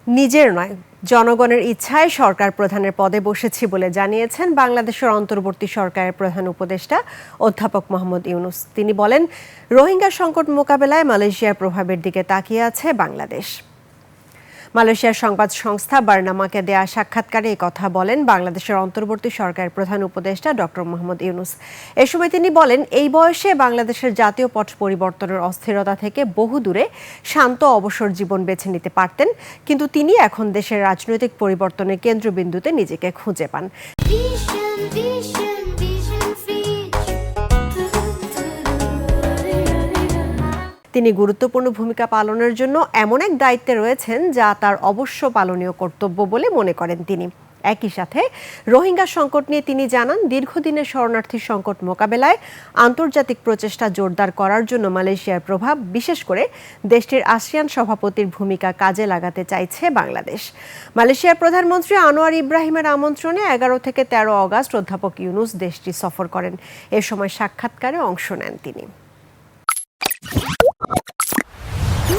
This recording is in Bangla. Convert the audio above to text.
নিজের নয়, জনগণের ইচ্ছায় সরকার প্রধানের পদে বসেছি বলে জানিয়েছেন বাংলাদেশের অন্তর্বর্তী সরকারের প্রধান উপদেষ্টা অধ্যাপক মোহাম্মদ ইউনূস। তিনি বলেন, রোহিঙ্গা সংকট মোকাবেলায় মালয়েশিয়ার প্রভাবের দিকে তাকিয়ে আছে বাংলাদেশ। মালয়েশিয়ার সংবাদ সংস্থা বার্নামাকে দেয়া সাক্ষাৎকারে এই কথা বলেন বাংলাদেশের অন্তর্বর্তী সরকারের প্রধান উপদেষ্টা ডক্টর মোহাম্মদ ইউনূস। এ সময় তিনি বলেন, এই বয়সে বাংলাদেশের জাতীয় পট পরিবর্তনের অস্থিরতা থেকে বহু দূরে শান্ত অবসর জীবন বেছে নিতে পারতেন, কিন্তু তিনি এখন দেশের রাজনৈতিক পরিবর্তনের কেন্দ্রবিন্দুতে নিজেকে খুঁজে পান। তিনি গুরুত্বপূর্ণ ভূমিকা পালনের জন্য এমন এক দায়িত্বে রয়েছেন যা তার অবশ্য পালনীয় কর্তব্য বলে মনে করেন তিনি। একই সাথে রোহিঙ্গা সংকট নিয়ে তিনি জানান, দীর্ঘদিনের শরণার্থী সংকট মোকাবেলায় আন্তর্জাতিক প্রচেষ্টা জোরদার করার জন্য মালয়েশিয়ার প্রভাব, বিশেষ করে দেশটির আসিয়ান সভাপতির ভূমিকা কাজে লাগাতে চাইছে বাংলাদেশ। মালয়েশিয়ার প্রধানমন্ত্রী আনোয়ার ইব্রাহিমের আমন্ত্রণে 11 থেকে 13 অগাস্ট অধ্যাপক ইউনূস দেশটি সফর করেন। এ সময় সাক্ষাৎকারে অংশ নেন তিনি।